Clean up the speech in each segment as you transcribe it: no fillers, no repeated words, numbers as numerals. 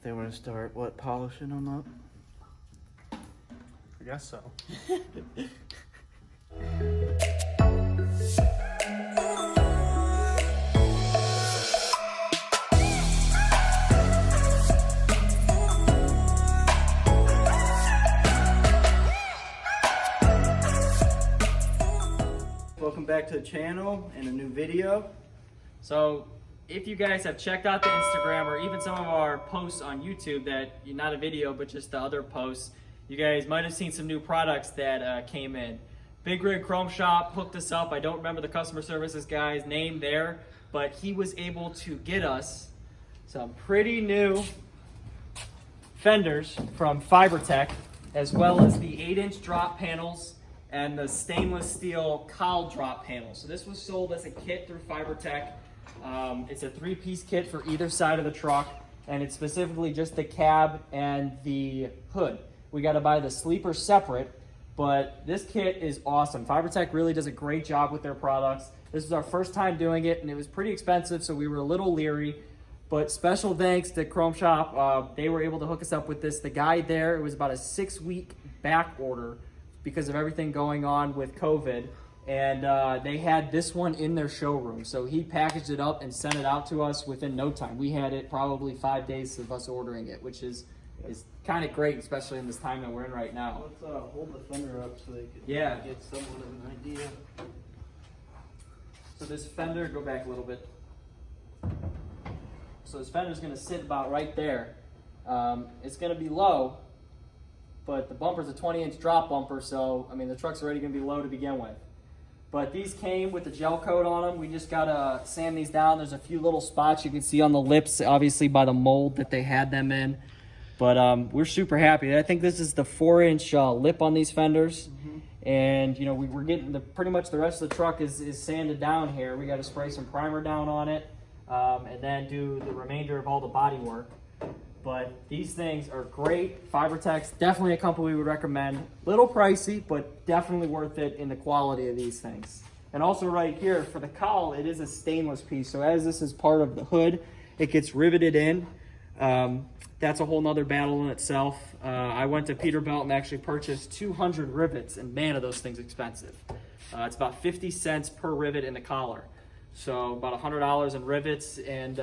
they were to start, what, polishing them up? I guess so. Welcome back to the channel and a new video. So if you guys have checked out the Instagram or even some of our posts on YouTube, that not a video but just the other posts, you guys might have seen some new products that came in. Big Rig Chrome Shop hooked us up. I don't remember the customer services guy's name there, but he was able to get us some pretty new fenders from FIBERTECH, as well as the 8-inch drop panels and the stainless steel cowl drop panel. So this was sold as a kit through FIBERTECH. It's a 3-piece kit for either side of the truck, and it's specifically just the cab and the hood. We got to buy the sleeper separate, but this kit is awesome. FIBERTECH really does a great job with their products. This was our first time doing it, and it was pretty expensive, so we were a little leery. But special thanks to Chrome Shop. They were able to hook us up with this. The guy there, it was about a 6-week back order because of everything going on with COVID. And they had this one in their showroom. So he packaged it up and sent it out to us within no time. We had it probably 5 days of us ordering it, which is kind of great, especially in this time that we're in right now. Let's hold the fender up so they can get somewhat of an idea. So this fender, go back a little bit. So this fender is going to sit about right there. It's going to be low, but the bumper's a 20-inch drop bumper, so I mean the truck's already going to be low to begin with. But these came with the gel coat on them. We just got to sand these down. There's a few little spots you can see on the lips, obviously by the mold that they had them in. But we're super happy. I think this is the 4-inch lip on these fenders. And you know, we're getting pretty much the rest of the truck is sanded down here. We got to spray some primer down on it, and then do the remainder of all the body work. But these things are great. FIBERTECH's definitely a company we would recommend. Little pricey, but definitely worth it in the quality of these things. And also right here for the cowl, it is a stainless piece. So as this is part of the hood, it gets riveted in. That's a whole nother battle in itself. I went to Peterbilt and actually purchased 200 rivets, and man, are those things expensive. It's about 50 cents per rivet in the collar. So about $100 in rivets, and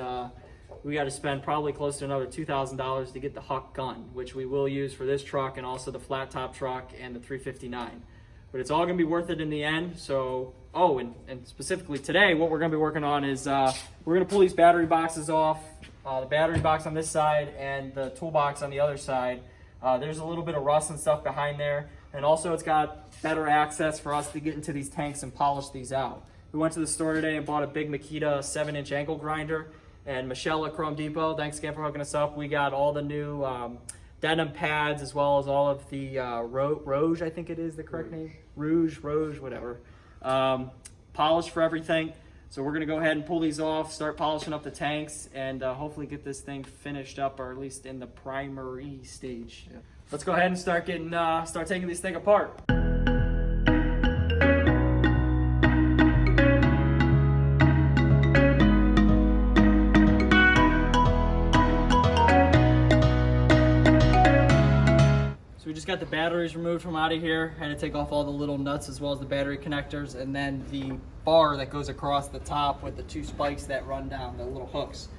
we got to spend probably close to another $2,000 to get the Huck gun, which we will use for this truck and also the flat top truck and the 359. But it's all going to be worth it in the end. So, and specifically today, what we're going to be working on is we're going to pull these battery boxes off. The battery box on this side and the toolbox on the other side. There's a little bit of rust and stuff behind there. And also it's got better access for us to get into these tanks and polish these out. We went to the store today and bought a big Makita 7-inch angle grinder. And Michelle at Chrome Depot, thanks again for hooking us up. We got all the new denim pads, as well as all of the Rouge, I think it is the correct name. Rouge, whatever. Polish for everything. So we're gonna go ahead and pull these off, start polishing up the tanks, and hopefully get this thing finished up, or at least in the primary stage. Yeah. Let's go ahead and start taking this thing apart. We just got the batteries removed from out of here. Had to take off all the little nuts as well as the battery connectors, and then the bar that goes across the top with the 2 spikes that run down, the little hooks.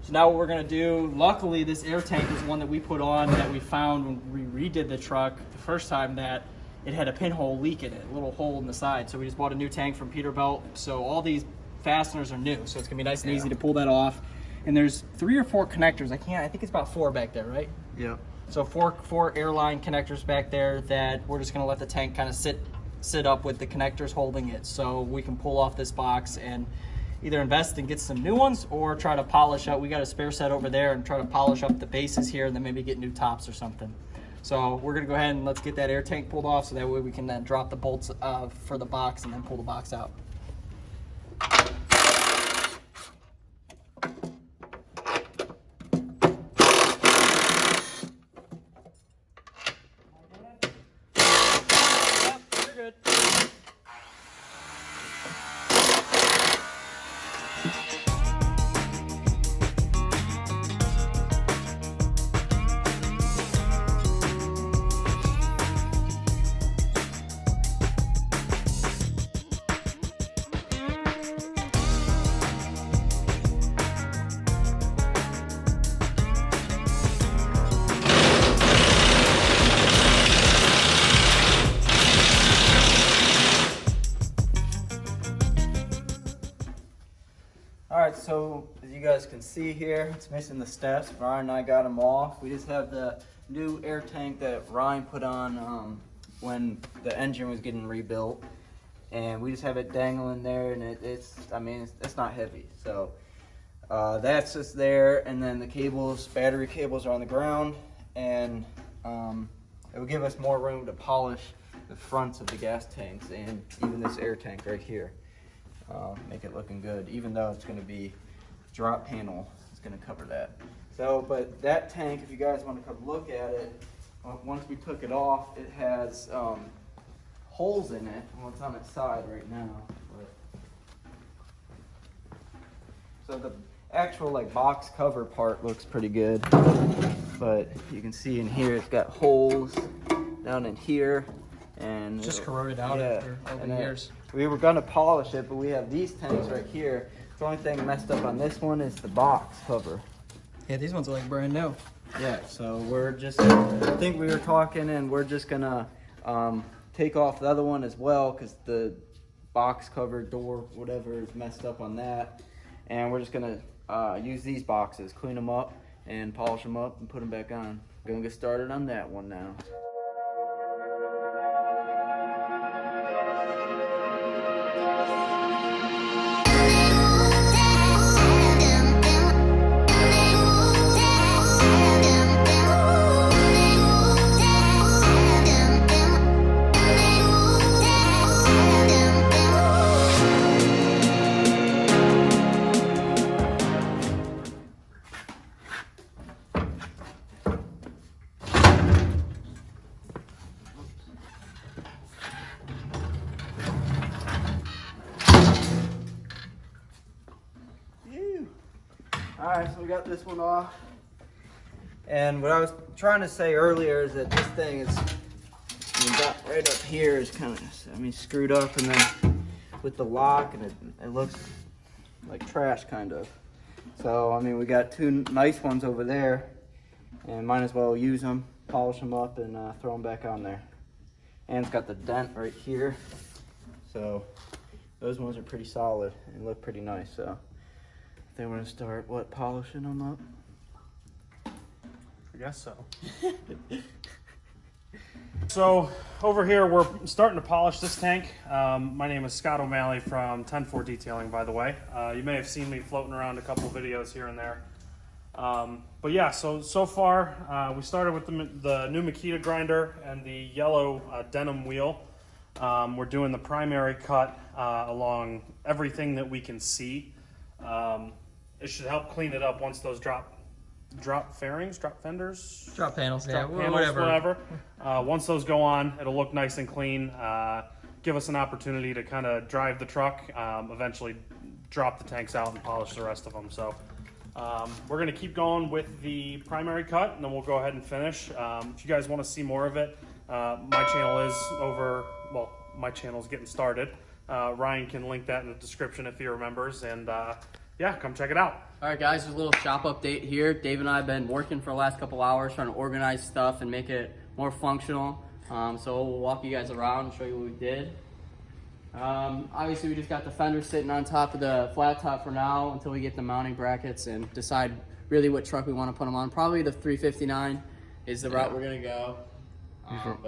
So now what we're gonna do, luckily this air tank is one that we put on that we found when we redid the truck the first time, that it had a pinhole leak in it, a little hole in the side. So we just bought a new tank from Peterbilt. So all these fasteners are new, so it's gonna be nice and easy to pull that off. And there's 3 or 4 connectors. I think it's about 4 back there, right? Yeah. So four airline connectors back there that we're just gonna let the tank kind of sit up with the connectors holding it, so we can pull off this box and either invest and get some new ones or try to polish up. We got a spare set over there and try to polish up the bases here and then maybe get new tops or something. So we're gonna go ahead and let's get that air tank pulled off so that way we can then drop the bolts for the box and then pull the box out. guys can see here, it's missing the steps. Ryan and I got them off. We just have the new air tank that Ryan put on when the engine was getting rebuilt. And we just have it dangling there, and it's not heavy. So that's just there, and then the cables, battery cables are on the ground, and it will give us more room to polish the fronts of the gas tanks and even this air tank right here. Make it looking good, even though it's going to be drop panel. It's going to cover that. So, but that tank, if you guys want to come look at it, once we took it off, it has holes in it. Well, it's on its side right now. So the actual like box cover part looks pretty good, but you can see in here it's got holes down in here, and Just corroded out after all the years. We were gonna polish it, but we have these tanks right here. The only thing messed up on this one is the box cover. Yeah, these ones are like brand new. Yeah, so we're just, I think we were talking, and we're just gonna take off the other one as well, because the box cover door, whatever, is messed up on that. And we're just gonna use these boxes, clean them up, and polish them up, and put them back on. We're gonna get started on that one now. Alright, so we got this one off. And what I was trying to say earlier is that this thing is, got right up here is kind of, screwed up, and then with the lock, and it looks like trash kind of. So, we got two nice ones over there, and might as well use them, polish them up, and throw them back on there. And it's got the dent right here. So, those ones are pretty solid and look pretty nice, so. Then we're gonna start, polishing them up? I guess so. So over here, we're starting to polish this tank. My name is Scott O'Malley from 10-4 Detailing, by the way. You may have seen me floating around a couple videos here and there. But yeah, so far, we started with the new Makita grinder and the yellow denim wheel. We're doing the primary cut along everything that we can see. It should help clean it up once those drop fairings, drop fenders, Drop panels, drop panels, whatever. Once those go on, it'll look nice and clean. Give us an opportunity to kind of drive the truck, eventually drop the tanks out and polish the rest of them. So we're going to keep going with the primary cut, and then we'll go ahead and finish. If you guys want to see more of it, my channel is my channel's getting started. Ryan can link that in the description if he remembers, and yeah, come check it out. All right, guys, there's a little shop update here. Dave and I have been working for the last couple hours trying to organize stuff and make it more functional. So we'll walk you guys around and show you what we did. Obviously, we just got the fender sitting on top of the flat top for now until we get the mounting brackets and decide really what truck we want to put them on. Probably the 359 is the route we're going to go.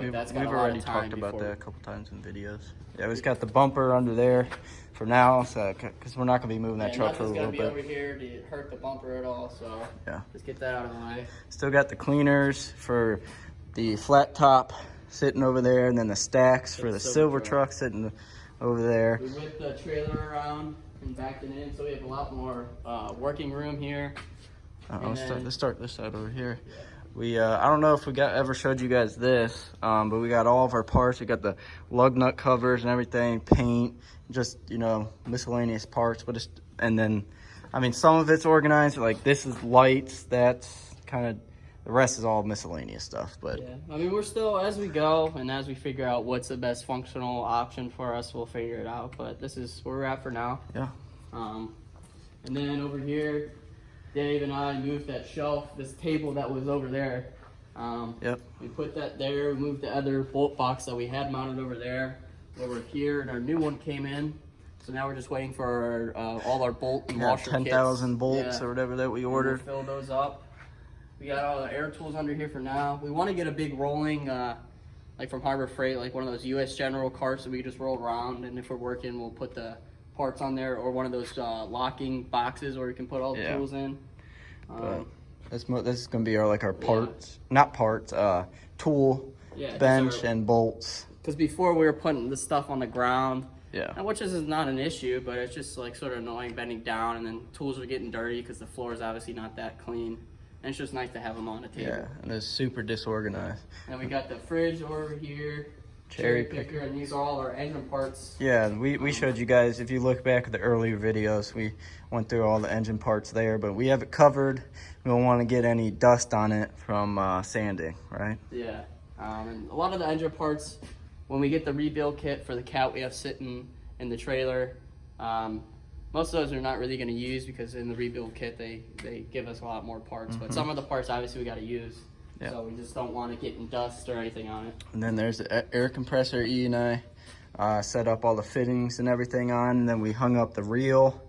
We've already talked about that a couple times in videos. Yeah, we just got the bumper under there for now, so because we're not going to be moving that truck for a little bit. Nothing's going to be over here to hurt the bumper at all, so yeah, just get that out of the way. Still got the cleaners for the flat top sitting over there, and then the stacks for the silver truck sitting over there. We whipped the trailer around and backed it in, so we have a lot more working room here. Let's start this side over here. We I don't know if we ever showed you guys this, but we got all of our parts. We got the lug nut covers and everything, paint, just miscellaneous parts. But and then, some of it's organized. Like this is lights. That's kind of, the rest is all miscellaneous stuff. But yeah, we're still, as we go and as we figure out what's the best functional option for us, we'll figure it out. But this is where we're at for now. Yeah. And then over here, Dave and I moved that shelf, this table that was over there. Yep. We put that there, we moved the other bolt box that we had mounted over there here, and our new one came in. So now we're just waiting for all our bolt and Yeah, washer 10,000 kits. bolts Yeah. or whatever that we And ordered. we'll fill those up. We got all the air tools under here for now. We want to get a big rolling, like from Harbor Freight, like one of those U.S. General carts that we can just roll around, and if we're working, we'll put the parts on there, or one of those locking boxes where you can put all the Yeah. tools in. This is gonna be our parts, not parts, tool, Yeah, bench and bolts. because before we were putting the stuff on the ground, Yeah. and which is not an issue, but it's just like sort of annoying bending down, and then tools are getting dirty because the floor is obviously not that clean. And it's just nice to have them on a table. Yeah, and it's super disorganized. And we got the fridge over here, Cherry picker, and these are all our engine parts. Yeah, we showed you guys, if you look back at the earlier videos, we went through all the engine parts there, but we have it covered. We don't want to get any dust on it from sanding, right? Yeah, and a lot of the engine parts, when we get the rebuild kit for the Cat we have sitting in the trailer, most of those are not really going to use because in the rebuild kit they give us a lot more parts. But some of the parts obviously we got to use. Yeah. So we just don't want to get in dust or anything on it. And then there's the air compressor E and I set up all the fittings and everything on, and then we hung up the reel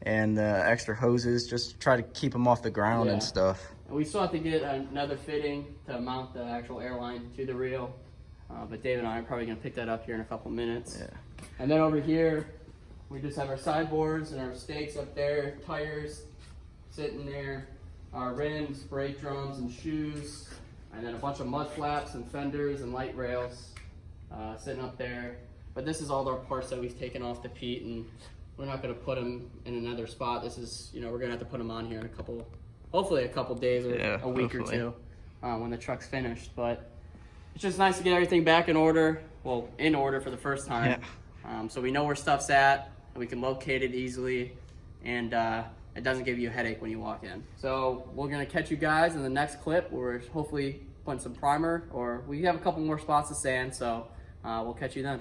and the extra hoses just to try to keep them off the ground and Yeah. stuff. And we still have to get another fitting to mount the actual airline to the reel. But Dave and I are probably going to pick that up here in a couple minutes. Yeah. And then over here, we just have our sideboards and our stakes up there, tires sitting there, our rims, brake drums, and shoes, and then a bunch of mud flaps and fenders and light rails sitting up there. But this is all our parts that we've taken off the Pete, and we're not going to put them in another spot. This is, we're going to have to put them on here in hopefully a couple days or Yeah, a week hopefully. or two when the truck's finished. But it's just nice to get everything back in order. Well, in order for the first time. Yeah. So we know where stuff's at, and we can locate it easily, and it doesn't give you a headache when you walk in. So we're gonna catch you guys in the next clip where we're hopefully putting some primer, or we have a couple more spots of sand, so we'll catch you then.